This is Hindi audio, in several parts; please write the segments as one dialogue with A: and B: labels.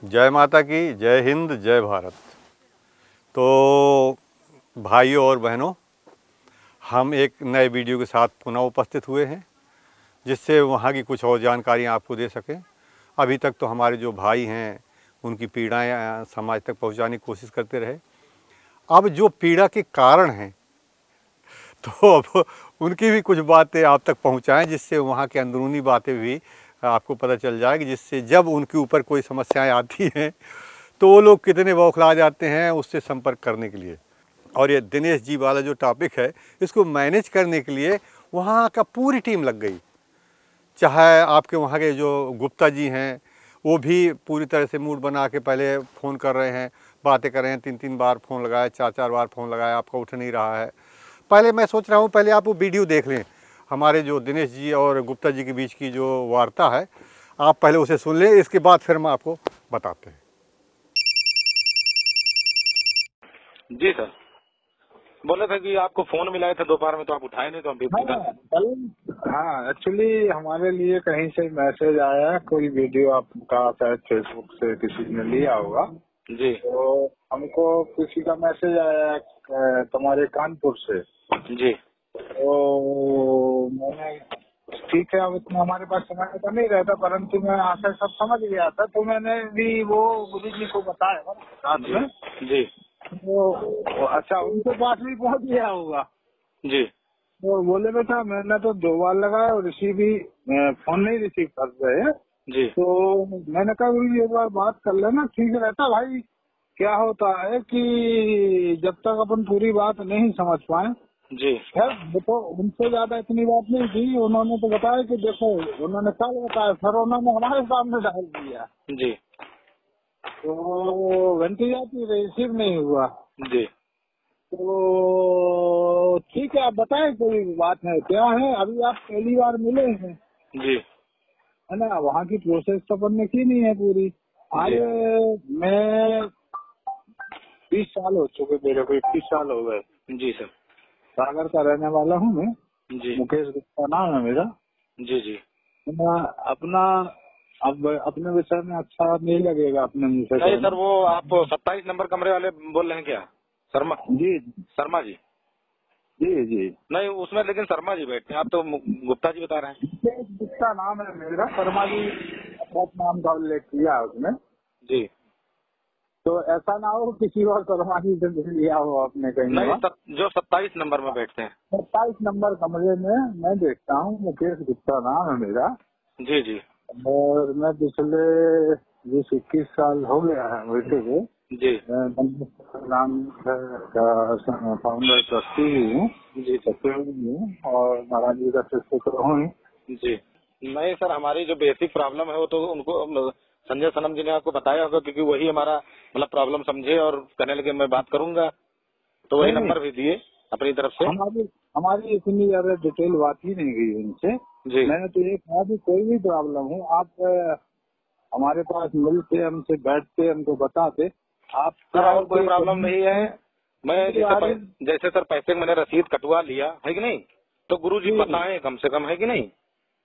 A: जय माता की, जय हिंद, जय भारत। तो भाइयों और बहनों, हम एक नए वीडियो के साथ पुनः उपस्थित हुए हैं, जिससे वहाँ की कुछ और जानकारियाँ आपको दे सकें। अभी तक तो हमारे जो भाई हैं उनकी पीड़ाएँ समाज तक पहुँचाने की कोशिश करते रहे। अब जो पीड़ा के कारण हैं तो अब उनकी भी कुछ बातें आप तक पहुँचाएँ, जिससे वहाँ के अंदरूनी बातें भी आपको पता चल जाएगी, जिससे जब उनके ऊपर कोई समस्याएं आती हैं तो वो लोग कितने बौखला जाते हैं उससे संपर्क करने के लिए। और ये दिनेश जी वाला जो टॉपिक है, इसको मैनेज करने के लिए वहाँ का पूरी टीम लग गई। चाहे आपके वहाँ के जो गुप्ता जी हैं, वो भी पूरी तरह से मूड बना के पहले फ़ोन कर रहे हैं, बातें कर रहे हैं, 3-3 बार फ़ोन लगाया, 4-4 बार फ़ोन लगाया, आपका उठ नहीं रहा है। पहले मैं सोच रहा हूँ पहले आप वो वीडियो देख लें, हमारे जो दिनेश जी और गुप्ता जी के बीच की जो वार्ता है, आप पहले उसे सुन लें, इसके बाद फिर हम आपको बताते हैं।
B: जी सर, बोले थे कि आपको फोन मिलाए थे दोपहर में, तो आप उठाए नहीं, तो हम भी
C: हाँ, एक्चुअली हमारे लिए कहीं से मैसेज आया, कोई वीडियो आपका शायद फेसबुक से किसी ने लिया होगा
B: जी।
C: तो हमको किसी का मैसेज आया तुम्हारे कानपुर से।
B: जी।
C: तो मैंने ठीक है, अब इतना हमारे पास समय तो नहीं रहता, परंतु मैं आशा सब समझ गया था, तो मैंने भी वो गुरु जी को बताया साथ में।
B: जी।
C: तो अच्छा, उनके पास भी पहुंच गया होगा।
B: जी।
C: तो बोले बेटा मैंने तो 2 बार लगाया और रिसीव भी फोन नहीं रिसीव कर रहे।
B: जी।
C: तो मैंने कहा गुरु जी एक बार बात कर लेना, ठीक रहता भाई। क्या होता है कि जब तक अपन पूरी बात नहीं समझ पाए,
B: जी।
C: खैर देखो उनसे ज्यादा इतनी बात नहीं थी, उन्होंने तो बताया कि देखो, उन्होंने कल बताया, फिर उन्होंने हमारे सामने डाल दिया।
B: जी।
C: तो घंटी जाती रिसीव नहीं हुआ।
B: जी।
C: तो ठीक है, आप बताएं कोई बात है क्या है। अभी आप पहली बार मिले हैं,
B: जी।
C: है ना, वहाँ की प्रोसेस तो अपन ने की नहीं है पूरी। आज मैं 20 साल हो चुके, मेरे को 21 साल हो गए।
B: जी सर।
C: सागर का रहने वाला हूँ मैं।
B: जी।
C: मुकेश गुप्ता नाम है मेरा।
B: जी। जी।
C: अपना अब अपने विषय में अच्छा नहीं लगेगा अपने मुँह से
B: नहीं
C: कहना।
B: सर, वो आप 27 नंबर कमरे वाले बोल रहे हैं क्या? शर्मा
C: जी
B: शर्मा जी?
C: जी जी,
B: नहीं, उसमें लेकिन शर्मा जी बैठते हैं, आप तो गुप्ता जी बता रहे हैं।
C: मुकेश गुप्ता नाम है मेरा। शर्मा जी बहुत नाम का उल्लेख किया है उसमें।
B: जी।
C: तो ऐसा ना हो किसी और शर्मा जी से मिल लिया हो आपने कहीं
B: नहीं,
C: और।
B: जो 27 नंबर में बैठते हैं।
C: 27 नंबर कमरे में मैं देखता हूँ। मुकेश गुप्ता नाम है मेरा।
B: जी। जी।
C: और मैं पिछले 20-21 साल हो गया है वैसे हुए।
B: जी।
C: नाम का फाउंडर ट्रस्टी भी हूँ,
B: जी।
C: सचिव भी हूँ और महाराज जी का शिष्य तो हूँ ही।
B: जी। नहीं सर, हमारी जो बेसिक प्रॉब्लम है वो तो उनको संजय सनम जी ने आपको बताया होगा, क्योंकि वही हमारा मतलब प्रॉब्लम समझे और कहने लगे मैं बात करूंगा, तो वही
C: नहीं,
B: नंबर भी दिए अपनी तरफ से।
C: हमारी इतनी ज्यादा डिटेल बात ही नहीं गई उनसे।
B: जी।
C: मैंने तो ये कहा कि कोई भी प्रॉब्लम हो आप हमारे पास मिलते, हमसे बैठते, हमको बताते। आप
B: सर और कोई
C: क्या
B: प्रॉब्लम नहीं है। मैं जैसे सर पैसे मैंने रसीद कटवा लिया है कि नहीं, तो गुरु जी बताएं कम से कम, है कि नहीं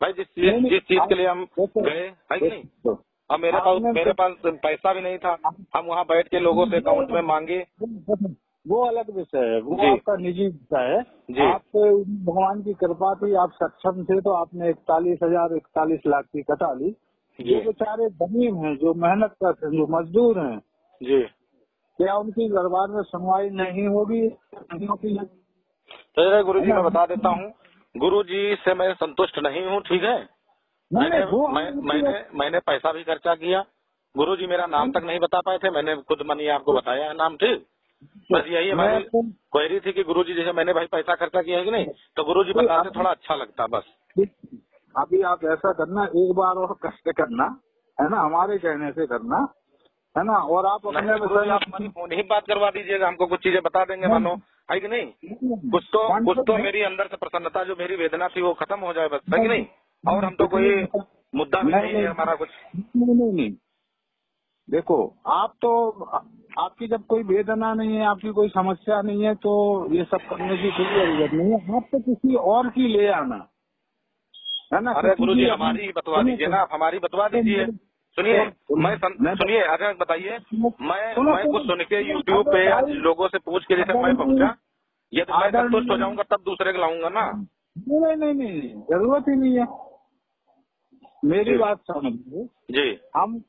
B: भाई, जिस चीज के लिए हम गए, है कि नहीं। अब मेरे पास पैसा भी नहीं था, हम वहाँ बैठ के लोगों से अकाउंट में मांगे।
C: वो अलग विषय है, वो आपका निजी विषय है। आप भगवान की कृपा थी, आप सक्षम थे, तो आपने 41 लाख की कटा ली। जो बेचारे गरीब हैं, जो मेहनत करते हैं, जो मजदूर हैं
B: जी,
C: क्या उनकी दरबार में सुनवाई नहीं होगी? नहीं होगी।
B: तो गुरु जी मैं बता देता हूँ, गुरु जी से मैं संतुष्ट नहीं हूँ, ठीक है। मैंने पैसा भी खर्चा किया, गुरु जी मेरा नाम तक नहीं बता पाए थे, मैंने खुद मनी आपको बताया है नाम, ठीक। बस यही हमारी क्वेरी थी कि गुरु जी जैसे मैंने भाई पैसा खर्चा किया है कि नहीं, तो गुरु जी बताते थोड़ा अच्छा लगता बस।
C: अभी आप ऐसा करना, एक बार और कष्ट करना, है ना, हमारे कहने से करना, है ना। और आप अपने
B: आप हमारी फोन ही बात करवा दीजिएगा, हमको कुछ चीजें बता देंगे, मानो है कि नहीं। कुछ तो मेरी अंदर से प्रसन्नता, जो मेरी वेदना थी वो खत्म हो जाए बस, है कि नहीं। और हम तो कोई मुद्दा भी नहीं है हमारा कुछ।
C: नहीं, देखो आप तो, आपकी जब कोई वेदना नहीं है, आपकी कोई समस्या नहीं है, तो ये सब करने की कोई जरूरत नहीं है। आप तो किसी और की ले आना, है ना।
B: अरे गुरु जी हमारी बतवा दीजिए ना, आप हमारी बतवा दीजिए, सुनिए सुनिए, अच्छा बताइए, मैं कुछ सुन के यूट्यूब पे आज लोगों से पूछ के जैसे मैं पहुंचा, यदि मैं संतुष्ट हो जाऊंगा तब दूसरे को लाऊंगा ना।
C: नहीं, जरूरत ही नहीं है। मेरी बात समझिए
B: जी।
C: हम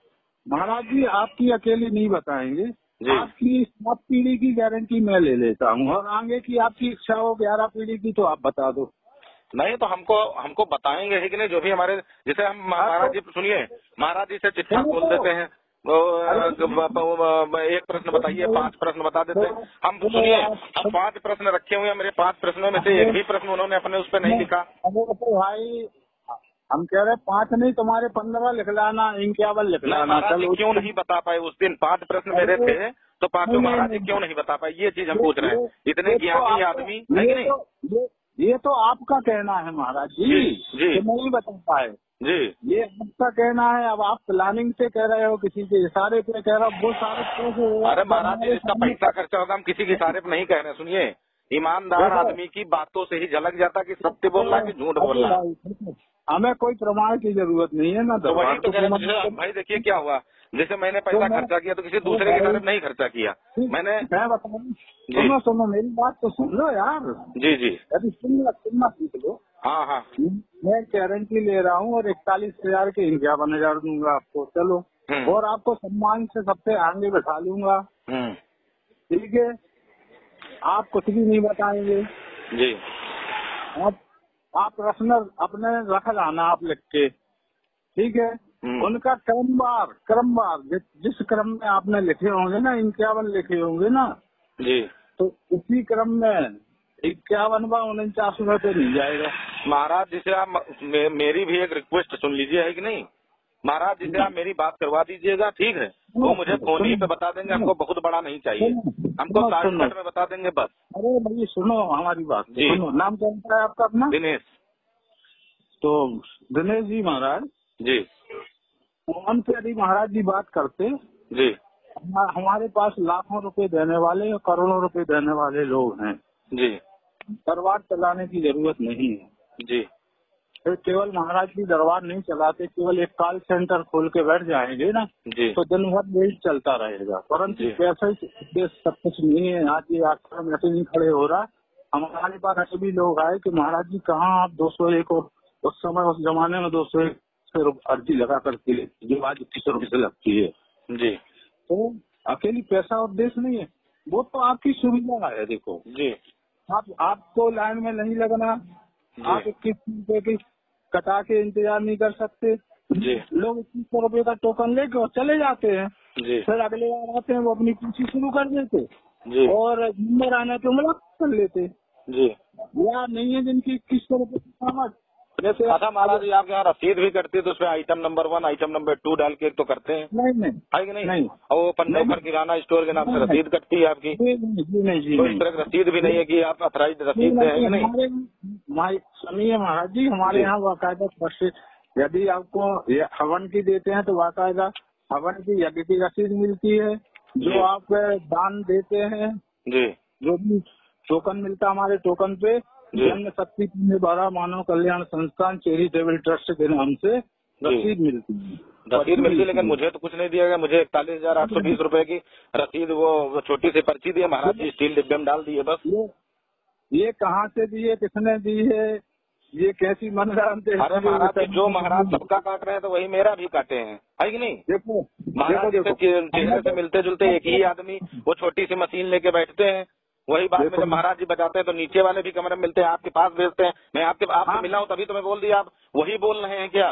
C: महाराज जी आपकी अकेली नहीं बताएंगे, आपकी 7 पीढ़ी की गारंटी मैं ले लेता हूँ, और आगे की आपकी इच्छा हो 11 पीढ़ी की तो आप बता दो।
B: नहीं तो हमको बताएंगे है कि नहीं, जो भी हमारे, जैसे हम महाराज जी सुनिए, महाराज जी से चिट्ठा खोल देते हैं, एक प्रश्न बताइए, 5 प्रश्न बता देते हैं हम। सुनिए, हम 5 प्रश्न रखे हुए हैं, मेरे 5 प्रश्नों में से एक भी प्रश्न उन्होंने अपने उस पर नहीं लिखा।
C: भाई हम कह रहे 5 नहीं, तुम्हारे 15 लिख लाना, 51 लिख लाना।
B: महाराज जी क्यों नहीं बता पाए उस दिन? 5 प्रश्न मेरे थे तो 5 महाराज जी क्यों नहीं बता पाए? ये चीज हम पूछ रहे हैं, इतने ज्ञानी आदमी है कि नहीं?
C: ये तो आपका कहना है महाराज जी,
B: जी
C: नहीं बता पाए
B: जी,
C: ये आपका कहना है। अब आप प्लानिंग से कह रहे हो, किसी के इशारे पे कह रहे हो, वो सारे कैसे?
B: अरे महाराज जी, जिसका पैसा खर्चा होगा, हम किसी के इशारे पे नहीं कह रहे। सुनिए, ईमानदार आदमी की बातों से ही झलक जाता कि सत्य बोल रहा है कि झूठ बोल रहा है।
C: हमें कोई प्रमाण की जरूरत नहीं है ना।
B: तो वही तो कह रहे मुझे। भाई देखिए क्या हुआ, जैसे मैंने पैसा खर्चा किया तो किसी दूसरे के इशारे पे नहीं खर्चा किया मैं बताऊँ।
C: सुनो मेरी बात तो सुन लो यार।
B: जी
C: अभी सुनना सीख लो।
B: हाँ,
C: मैं गारंटी ले रहा हूँ और 41,000 के 51,000 दूंगा आपको, चलो, और आपको सम्मान से सबसे आगे बैठा लूंगा, ठीक है? आप कुछ भी नहीं बताएंगे
B: जी।
C: आप प्रश्न अपने रख लाना, आप लिख के, ठीक है? उनका क्रमवार जिस क्रम में आपने लिखे होंगे ना, 51 लिखे होंगे ना
B: जी,
C: तो उसी क्रम में 51वां 49वां पे नहीं जाएगा।
B: महाराज जी से आप मेरी भी एक रिक्वेस्ट सुन लीजिए, है कि नहीं? महाराज जी से आप मेरी बात करवा दीजिएगा, ठीक है? वो मुझे फोन ही पे बता देंगे, हमको बहुत बड़ा नहीं चाहिए, हमको शॉर्टकट में बता देंगे बस।
C: अरे भाई सुनो हमारी बात, सुनो। नाम क्या है आपका अपना?
B: दिनेश।
C: तो दिनेश जी महाराज
B: जी,
C: फोन पे यदि महाराज जी बात करते
B: जी,
C: हमारे पास लाखों रुपए देने वाले और करोड़ों रुपए देने वाले लोग हैं
B: जी,
C: दरबार चलाने की जरूरत नहीं है
B: जी।
C: फिर केवल महाराज जी दरबार नहीं चलाते, केवल एक कॉल सेंटर खोल के बैठ जाएंगे ना
B: जी,
C: तो दिन भर यही चलता रहेगा, परंतु पैसा ही सब कुछ नहीं है। आज ये आश्रम ऐसे नहीं खड़े हो रहा। हमारे पास ऐसे भी लोग आए कि महाराज जी कहाँ आप 201 और उस समय उस जमाने में 201 अर्जी लगा करके जो आज 21 रुपये से लगती है
B: जी।
C: तो अकेली पैसा उद्देश्य नहीं है, वो तो आपकी सुविधा है। देखो
B: जी,
C: आपको लाइन में नहीं लगना, आप 21 रुपए की कटा के इंतजार नहीं कर सकते
B: जी।
C: लोग 21 रुपए का टोकन लेके और चले जाते हैं
B: जी।
C: फिर अगले बार आते हैं वो अपनी कुर्सी शुरू कर देते
B: जी।
C: और नंबर आने पे मुलाकात कर लेते
B: जी।
C: या नहीं है जिनकी 21 रुपए की समझ।
B: जैसे अच्छा महाराज जी आपके यहाँ रसीद भी करती है तो उसमें आइटम नंबर 1 आइटम नंबर 2 डाल के तो करते हैं?
C: नहीं
B: है कि नहीं? और वो पंडोकर किराना स्टोर के नाम से रसीद कटती है आपकी?
C: नहीं,
B: तो इस तरह की रसीद भी नहीं है कि आप अथराइज रसीद है कि नहीं?
C: सुनिए महाराज जी, हमारे यहाँ बाकायदा यदि आपको हवन की देते हैं तो बाकायदा हवन की यज्ञ की रसीद मिलती है। जो आप दान देते हैं
B: जी,
C: जो भी टोकन मिलता है हमारे टोकन पे जन्म शक्ति द्वारा मानव कल्याण संस्थान चैरिटेबल ट्रस्ट के नाम से रसीद मिलती है।
B: रसीद मिलती है, लेकिन मुझे तो कुछ नहीं दिया गया। मुझे 41,820 रुपए की रसीद वो छोटी सी पर्ची दी है महाराज जी, स्टील डिब्बे में डाल दी है बस।
C: ये कहाँ से दी है, किसने दी है, ये कैसी मन जानते हैं?
B: अरे महाराज जी, जो महाराज सबका काट रहे हैं तो वही मेरा भी काटे हैं, है कि नहीं?
C: देखो
B: महाराज जी से चेहरे से मिलते जुलते एक ही आदमी वो छोटी सी मशीन लेके बैठते हैं, वही बात में जब महाराज जी बजाते हैं तो नीचे वाले भी कमरे में मिलते हैं, आपके पास भेजते हैं। मैं आपसे मिला हूँ तभी तो मैं बोल दिया, आप वही बोल रहे हैं क्या?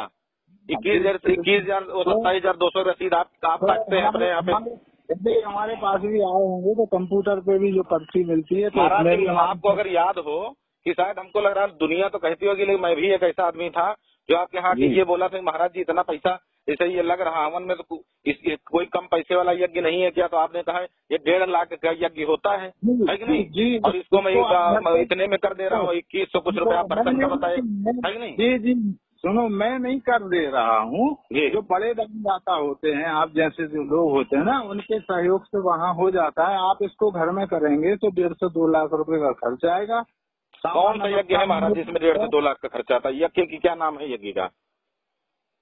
B: 21,000 और 27,200 रसीद आप काटते हैं अपने यहाँ पे।
C: हमारे पास भी आए होंगे तो कंप्यूटर पे भी जो पर्ची मिलती है तो
B: महाराज जी आपको अगर याद हो कि शायद हमको लग रहा है दुनिया तो कहती होगी, लेकिन मैं भी एक ऐसा आदमी था जो आपके यहाँ की ये बोला था महाराज जी इतना पैसा जैसे ये लग रहा हवन में तो कोई कम पैसे वाला यज्ञ नहीं है क्या? तो आपने कहा ये 1.5 लाख का यज्ञ होता है कि नहीं?
C: जी,
B: और इसको मैं इतने में कर दे रहा हूँ, 2100 कुछ रुपया पर्सन का बताए, है कि नहीं?
C: जी सुनो, मैं नहीं कर दे रहा हूँ, जो बड़े दाता होते हैं आप जैसे जो लोग होते हैं ना उनके सहयोग से वहाँ हो जाता है। आप इसको घर में करेंगे तो 1.5 से 2 लाख रुपए का खर्च आएगा।
B: कौन सा यज्ञ है महाराज जिसमें 1.5 से 2 लाख का खर्चा आता है? यज्ञ की क्या नाम है यज्ञ का?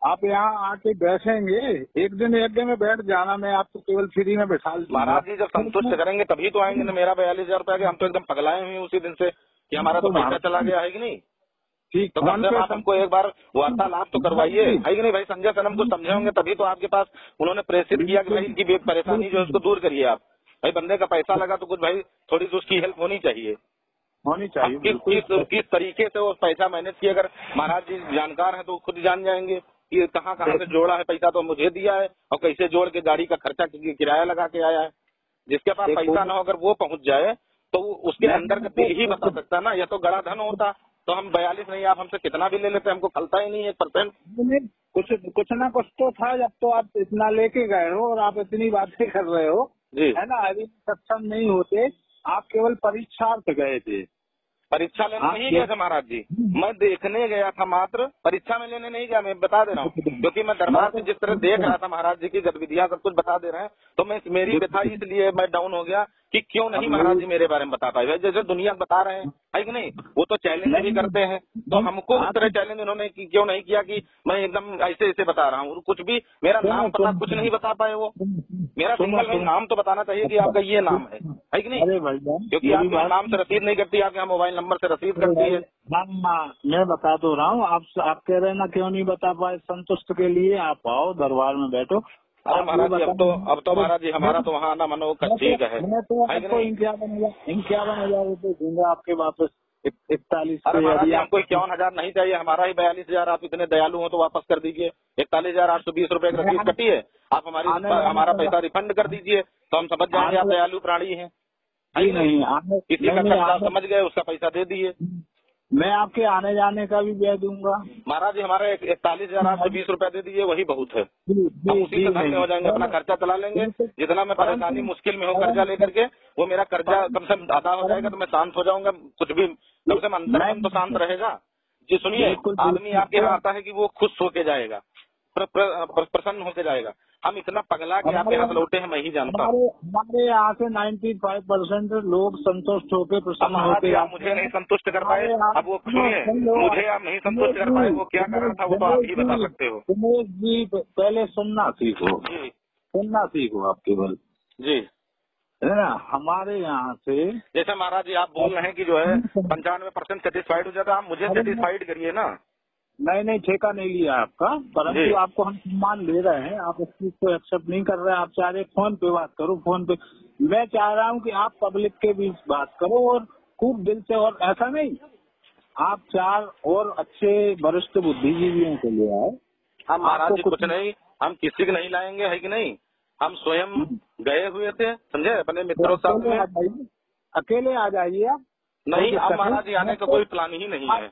C: आप यहाँ आके बैठेंगे, एक दिन यज्ञ में बैठ जाना, मैं आपको केवल फ्री में बैठा दूंगा।
B: महाराज जी जब संतुष्ट करेंगे तभी तो आएंगे ना। मेरा 42,000 रुपया हम तो एकदम पगलाए हुए उसी दिन से कि हमारा तो पैसा चला गया है कि नहीं।
C: ठीक,
B: तो कम से कम आप हमको एक बार वार्तालाप तो करवाइए, है कि नहीं भाई। संजय सनम को समझे होंगे तभी तो आपके पास उन्होंने प्रेषित किया कि भाई इनकी परेशानी जो है उसको दूर करिए आप। भाई बंदे का पैसा लगा तो कुछ भाई थोड़ी सी उसकी हेल्प होनी चाहिए। किस तरीके से वो पैसा मैनेज किया, अगर महाराज जी जानकार हैं तो खुद जान जाएंगे कि कहाँ से जोड़ा है पैसा। तो मुझे दिया है और कैसे जोड़ के गाड़ी का खर्चा किराया लगा के आया है। जिसके पास पैसा ना हो अगर वो पहुंच जाए तो उसके अंदर का दिल ही बता सकता है ना। या तो गड़ा धन होता तो हम 42 नहीं, आप हमसे कितना भी ले लेते, हमको खलता ही नहीं 1%।
C: कुछ ना कुछ तो था जब तो आप इतना लेके गए हो और आप इतनी बातें कर रहे हो
B: जी,
C: है ना। अभी सक्षम नहीं होते, आप केवल परीक्षार्थ गए थे।
B: परीक्षा लेने नहीं गया था महाराज जी, मैं देखने गया था मात्र, परीक्षा में लेने नहीं गया। मैं बता दे रहा हूँ क्योंकि मैं दरबार से जिस तरह देख रहा था महाराज जी की गतिविधियां सब कुछ बता दे रहे हैं, तो मैं मेरी व्यथा इसलिए मैं डाउन हो गया कि क्यों नहीं महाराज जी मेरे बारे में बता पाए। जैसे दुनिया बता रहे हैं है कि नहीं, वो तो चैलेंज भी करते हैं, तो हमको उस तरह चैलेंज उन्होंने क्यों नहीं किया कि मैं एकदम ऐसे ऐसे बता रहा हूँ। कुछ भी मेरा नाम पता कुछ नहीं बता पाए वो। मेरा सिंगल नाम तो बताना चाहिए कि आपका ये नाम है कि नहीं, क्योंकि आपके नाम से रसीद नहीं करती, आपके मोबाइल नंबर से रसीद करती है।
C: मैं बता तो रहा हूँ, आप कह रहे हैं ना क्यों नहीं बता पाए। संतुष्ट के लिए आप आओ, दरबार में बैठो।
B: महाराज जी अब तो महाराज जी हमारा तो वहाँ आना मनो ठीक है।
C: मैं तो आपको 51,000 रुपए दूंगा आपके वापस 41।
B: अरे महाराज जी हमको 51,000 नहीं चाहिए, हमारा ही 42,000। आप इतने दयालु हो तो वापस कर दीजिए। 41,820 रुपए की रसीद कटी है, आप हमारा पैसा रिफंड कर दीजिए तो हम समझ जाएंगे आप दयालु प्राणी हैं।
C: नहीं,
B: किसी का कर्जा समझ गए उसका पैसा दे दिए।
C: मैं आपके आने जाने का भी दे दूंगा।
B: महाराज जी हमारा 41,820 रुपए दे दीजिए, वही बहुत है। हम उसी से धन्य हो जाएंगे, अपना खर्चा चला लेंगे। जितना मैं परेशानी मुश्किल में हो कर्जा लेकर के, वो मेरा कर्जा कम से कम अदा हो जाएगा तो मैं शांत हो जाऊंगा। कुछ भी कम से कम अंतर तो शांत रहेगा। जी सुनिए, आदमी आपके यहाँ आता है कि वो खुश होके जाएगा, प्रसन्न होके जाएगा। हम इतना पगला के आपके हाथ लौटे हैं, मैं ही जानता हूँ।
C: हमारे यहाँ से 95% लोग संतुष्ट होके प्रसन्न होके।
B: आप मुझे नहीं संतुष्ट कर पाए, अब वो सुनिए, मुझे आप नहीं संतुष्ट कर पाए, वो क्या कर रहा था वो तो आप ही बता सकते हो।
C: उमेश जी पहले सुनना सीखो जी, सुनना सीखो आप केवल जी, है ना। हमारे यहाँ से
B: जैसे महाराज जी आप बोल रहे हैं कि जो है 95% सेटिस्फाइड हो जाता है, आप मुझे सेटिस्फाइड करिए ना।
C: नहीं, ठेका नहीं लिया आपका, परंतु आपको हम सम्मान ले रहे हैं, आप इस चीज को एक्सेप्ट नहीं कर रहे हैं। आप चाह रहे फोन पे बात करो, फोन पे। मैं चाह रहा हूँ कि आप पब्लिक के बीच बात करो और खूब दिल से, और ऐसा नहीं आप 4 और अच्छे वरिष्ठ बुद्धिजीवियों को ले आए।
B: हम महाराज जी कुछ नहीं, हम किसी को नहीं लाएंगे है कि नहीं, हम स्वयं गए हुए थे, समझे, अपने मित्रों के साथ में।
C: अकेले आ जाइए आप।
B: नहीं, अब महाराज जी आने का कोई प्लान ही नहीं है।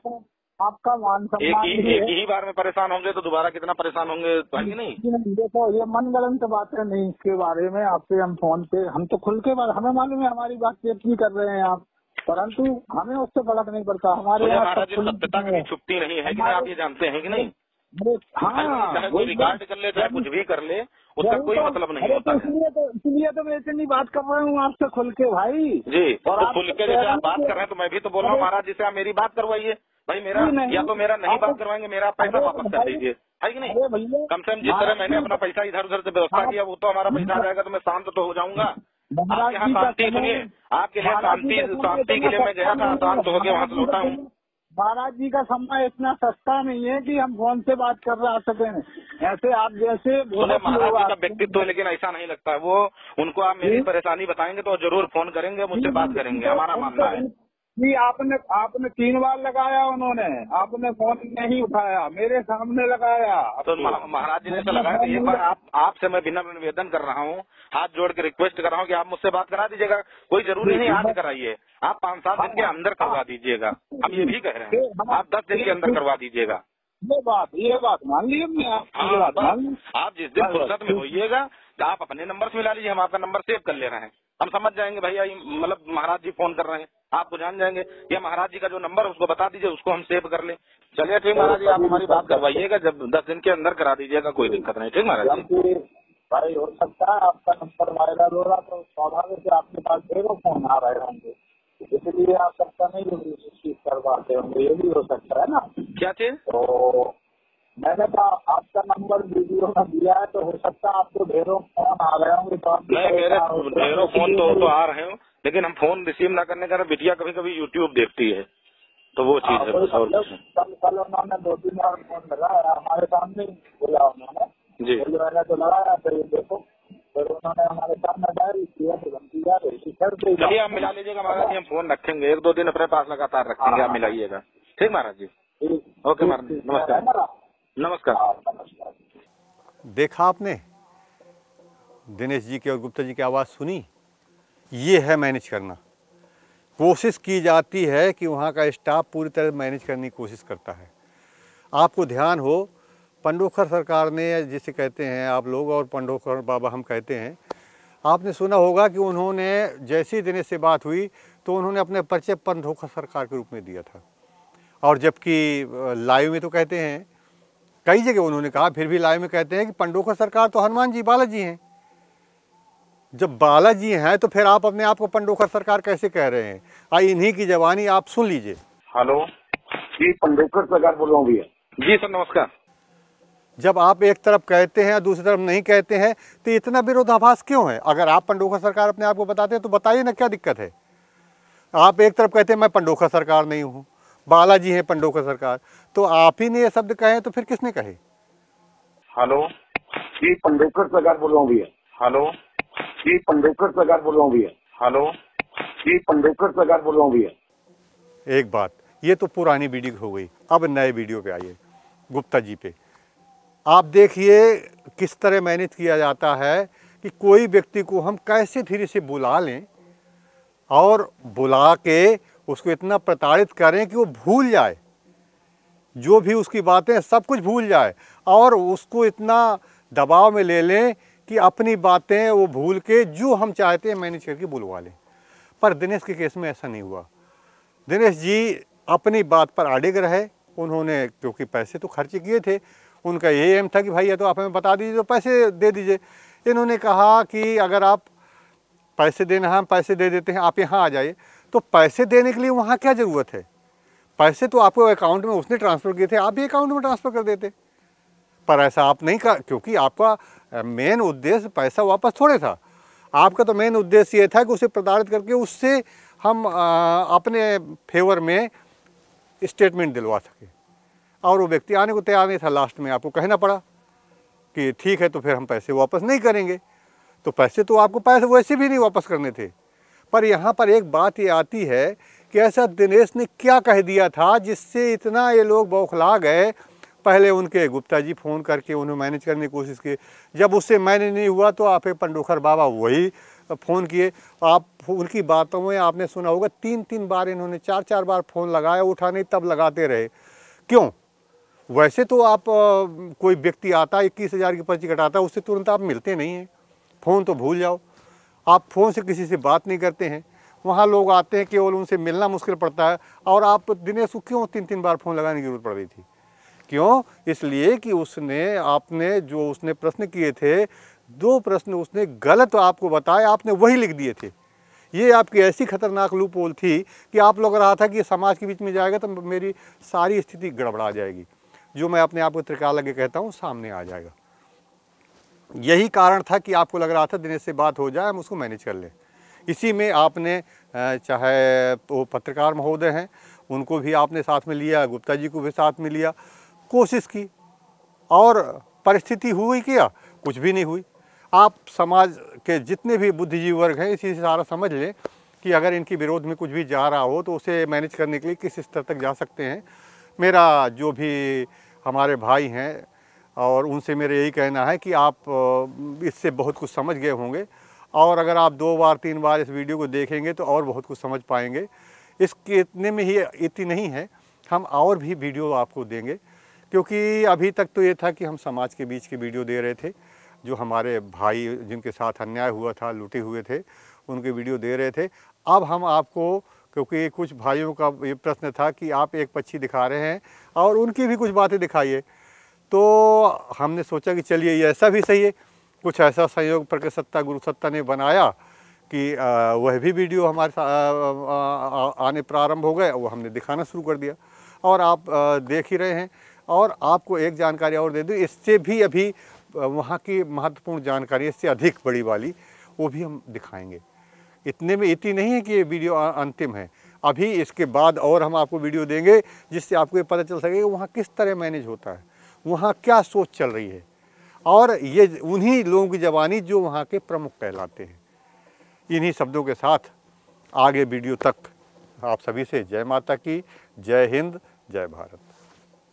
C: आपका मान सम्मान
B: एक ही बार में परेशान होंगे तो दोबारा कितना परेशान होंगे है कि नहीं।
C: देखो ये मनगढ़ंत बातें नहीं, इसके बारे में आपसे हम फोन पे, हम तो खुल के बात, हमें मालूम है हमारी बात नहीं कर रहे हैं आप, परंतु हमें उससे फर्क नहीं पड़ता। हमारे यहाँ
B: महाराज जी सत्यता की छुट्टी नहीं है कि नहीं, आप ये जानते हैं कि नहीं।
C: हाँ,
B: चाहे कोई रिकॉर्ड कर ले, चाहे कुछ भी कर ले, उसका कोई मतलब नहीं होता।
C: इसलिए तो मैं इतनी बात कर रहा हूँ आपसे खुल के भाई
B: जी। और तो खुल के जैसे आप बात कर रहे हैं तो मैं भी तो बोल रहा हूँ महाराज जी से, आप मेरी बात करवाइए भाई। मेरा या तो मेरा नहीं बात करवाएंगे, मेरा पैसा वापस कर दीजिए है कि नहीं। कम से कम जिस तरह मैंने अपना पैसा इधर उधर से व्यवस्था किया वो तो हमारा पैसा आ जाएगा तो मैं शांत तो हो जाऊंगा। आपके यहाँ शांति, सुनिए, आपके लिए शांति के लिए मैं गया था, शांत हो गया, वहाँ से लौटा हूँ।
C: महाराज जी का समय इतना सस्ता नहीं है कि हम फोन से बात कर रहा सके। ऐसे आप जैसे
B: महाराज जी का व्यक्तित्व है, लेकिन ऐसा नहीं लगता है वो। उनको आप मेरी परेशानी बताएंगे तो जरूर फोन करेंगे, मुझसे बात करेंगे, हमारा मानना है।
C: जी आपने 3 बार लगाया, उन्होंने आपने फोन नहीं उठाया, मेरे सामने लगाया।
B: तो महाराज जी ने तो लगाया, तो एक बार आपसे मैं बिना निवेदन कर रहा हूँ, हाथ जोड़ के रिक्वेस्ट कर रहा हूँ कि आप मुझसे बात करा दीजिएगा। कोई जरूरी नहीं आज कराइए, आप 5-7 दिन के अंदर करवा दीजिएगा। हम ये भी कह रहे हैं, आप 10 दिन के अंदर करवा दीजिएगा।
C: ये बात मान लीजिए।
B: आप जिस दिन फुर्सत में होइएगा तो आप अपने नंबर से मिला लीजिए, हम आपका नंबर सेव कर ले रहे हैं। हम समझ जाएंगे भैया मतलब महाराज जी फोन कर रहे हैं, आपको जान जाएंगे। या महाराज जी का जो नंबर उसको बता दीजिए, उसको हम सेव कर ले। चलिए ठीक महाराज जी, आप हमारी बात करवाइएगा, जब 10 दिन के अंदर करा दीजिएगा, कोई दिक्कत नहीं। ठीक महाराज जी।
C: भाई हो सकता है आपका नंबर वायरल हो रहा तो स्वाभाविक से आपके पास ढेरों फोन आ रहे होंगे, इसलिए आप सबका नहीं रिसीव करवाते होंगे, ये भी हो सकता है ना।
B: क्या चीज?
C: तो मैंने तो आपका नंबर वीडियो में दिया है, तो हो सकता है आपको ढेरों फोन आ रहे होंगे, तो आप
B: नहीं मेरे ढेरों फोन तो आ रहे हो, लेकिन हम फोन रिसीव ना करने का बिटिया कभी कभी यूट्यूब देखती है, तो वो चीज है।
C: कल उन्होंने 2-3 बार फोन लगाया हमारे सामने, बोला उन्होंने
B: जी,
C: मैंने तो लगाया, तो ये देखो फिर उन्होंने हमारे सामने डायल किया, तो धमकी जा रही थी।
B: चलिए आप मिला लीजिएगा महाराज जी, हम फोन रखेंगे 1-2 दिन अपने पास लगातार रखेंगे, आप मिलाइएगा। ठीक महाराज जी, ओके महाराज जी, नमस्कार नमस्कार।
A: देखा आपने दिनेश जी की और गुप्ता जी की आवाज़ सुनी। ये है मैनेज करना। कोशिश की जाती है कि वहाँ का स्टाफ पूरी तरह मैनेज करने की कोशिश करता है। आपको ध्यान हो, पंडोखर सरकार ने, जिसे कहते हैं आप लोग और पंडोखर बाबा हम कहते हैं, आपने सुना होगा कि उन्होंने जैसे ही दिनेश से बात हुई तो उन्होंने अपने परिचय पंडोखर सरकार के रूप में दिया था। और जबकि लाइव में तो कहते हैं, कई जगह उन्होंने कहा, फिर भी लाइव में कहते हैं कि पंडोखर सरकार तो हनुमान जी बालाजी हैं। जब बालाजी हैं तो फिर आप अपने आप को पंडोखर सरकार कैसे कह रहे हैं? इन्हीं की जवानी आप सुन लीजिए।
D: हेलो जी, पंडोखर सरकार बोल रहा हूँ भैया।
B: जी सर नमस्कार।
A: जब आप एक तरफ कहते हैं दूसरी तरफ नहीं कहते हैं तो इतना विरोधाभास क्यों है? अगर आप पंडोखर सरकार अपने आप को बताते हैं तो बताइए ना, क्या दिक्कत है? आप एक तरफ कहते हैं मैं पंडोखर सरकार नहीं हूँ, बालाजी हैं पंडोखर सरकार, तो आप ही ने ये शब्द कहे तो फिर किसने कहे?
D: हेलो जी, पंडोखर सरकार बोल रहा हूँ भैया। हेलो जी, पंडोखर सरकार बोल रहा हूँ भैया। हेलो जी, पंडोखर सरकार बोल रहा हूँ भैया।
A: एक बात, ये तो पुरानी वीडियो हो गई, अब नए वीडियो पे आइए, गुप्ता जी पे। आप देखिए किस तरह मैनेज किया जाता है कि कोई व्यक्ति को हम कैसे धीरे से बुला लें और बुला के उसको इतना प्रताड़ित करें कि वो भूल जाए, जो भी उसकी बातें सब कुछ भूल जाए, और उसको इतना दबाव में ले लें कि अपनी बातें वो भूल के जो हम चाहते हैं मैनेज करके बुलवा लें। पर दिनेश के केस में ऐसा नहीं हुआ। दिनेश जी अपनी बात पर अड़िग रहे। उन्होंने क्योंकि पैसे तो खर्च किए थे, उनका ये एम था कि भाई या तो आप हमें बता दीजिए तो पैसे दे दीजिए। इन्होंने कहा कि अगर आप पैसे देना, हम पैसे दे देते हैं, आप यहाँ आ जाइए। तो पैसे देने के लिए वहाँ क्या ज़रूरत है? पैसे तो आपको अकाउंट में उसने ट्रांसफ़र किए थे, आप भी अकाउंट में ट्रांसफ़र कर देते। पर ऐसा आप नहीं कर, क्योंकि आपका मेन उद्देश्य पैसा वापस थोड़े था। आपका तो मेन उद्देश्य ये था कि उसे प्रताड़ित करके उससे हम अपने फेवर में स्टेटमेंट दिलवा सके, और वो व्यक्ति आने को तैयार नहीं था। लास्ट में आपको कहना पड़ा कि ठीक है तो फिर हम पैसे वापस नहीं करेंगे। तो पैसे तो आपको पैसे वैसे भी नहीं वापस करने थे। पर यहाँ पर एक बात ये आती है कि ऐसा दिनेश ने क्या कह दिया था जिससे इतना ये लोग बौखला गए। पहले उनके गुप्ता जी फ़ोन करके उन्हें मैनेज करने की कोशिश की, जब उससे मैनेज नहीं हुआ तो आप पंडोखर बाबा वही फ़ोन किए। आप उनकी बातों में आपने सुना होगा 3-3 बार इन्होंने 4-4 बार फ़ोन लगाया, उठा नहीं, तब लगाते रहे। क्यों? वैसे तो आप कोई व्यक्ति आता है 21,000 की पर्ची कटाता है, उससे तुरंत आप मिलते नहीं हैं। फ़ोन तो भूल जाओ, आप फ़ोन से किसी से बात नहीं करते हैं। वहाँ लोग आते हैं, केवल उनसे मिलना मुश्किल पड़ता है। और आप दिनेश को क्यों 3-3 बार फ़ोन लगाने की ज़रूरत पड़ रही थी? क्यों? इसलिए कि उसने, आपने जो उसने प्रश्न किए थे, 2 प्रश्न उसने गलत आपको बताए, आपने वही लिख दिए थे। ये आपकी ऐसी खतरनाक लूप होल थी कि आप लग रहा था कि समाज के बीच में जाएगा तो मेरी सारी स्थिति गड़बड़ा जाएगी, जो मैं अपने आप को त्रिकाल कहता हूँ, सामने आ जाएगा। यही कारण था कि आपको लग रहा था दिनेश से बात हो जाए, हम उसको मैनेज कर लें। इसी में आपने, चाहे वो पत्रकार महोदय हैं, उनको भी आपने साथ में लिया, गुप्ता जी को भी साथ में लिया, कोशिश की, और परिस्थिति हुई क्या? कुछ भी नहीं हुई। आप समाज के जितने भी बुद्धिजीवी वर्ग हैं, इसी से सारा समझ लें कि अगर इनके विरोध में कुछ भी जा रहा हो तो उसे मैनेज करने के लिए किस स्तर तक जा सकते हैं। मेरा जो भी हमारे भाई हैं, और उनसे मेरा यही कहना है कि आप इससे बहुत कुछ समझ गए होंगे, और अगर आप 2 बार 3 बार इस वीडियो को देखेंगे तो और बहुत कुछ समझ पाएंगे। इसके इतने में ही इतनी नहीं है, हम और भी वीडियो आपको देंगे, क्योंकि अभी तक तो ये था कि हम समाज के बीच की वीडियो दे रहे थे, जो हमारे भाई जिनके साथ अन्याय हुआ था, लुटे हुए थे, उनके वीडियो दे रहे थे। अब हम आपको, क्योंकि कुछ भाइयों का ये प्रश्न था कि आप एक पक्षी दिखा रहे हैं और उनकी भी कुछ बातें दिखाइए, तो हमने सोचा कि चलिए ये ऐसा भी सही है। कुछ ऐसा संयोग प्रकृति सत्ता गुरु सत्ता ने बनाया कि वह भी वीडियो हमारे आने प्रारंभ हो गए, वो हमने दिखाना शुरू कर दिया, और आप देख ही रहे हैं। और आपको एक जानकारी और दे दूँ, इससे भी अभी वहाँ की महत्वपूर्ण जानकारी, इससे अधिक बड़ी वाली, वो भी हम दिखाएंगे। इतने में इतनी नहीं है कि ये वीडियो अंतिम है, अभी इसके बाद और हम आपको वीडियो देंगे जिससे आपको ये पता चल सकेगा वहाँ किस तरह मैनेज होता है, वहाँ क्या सोच चल रही है, और ये उन्हीं लोगों की ज़बानी जो वहाँ के प्रमुख कहलाते हैं। इन्हीं शब्दों के साथ आगे वीडियो तक आप सभी से जय माता की, जय हिंद, जय भारत।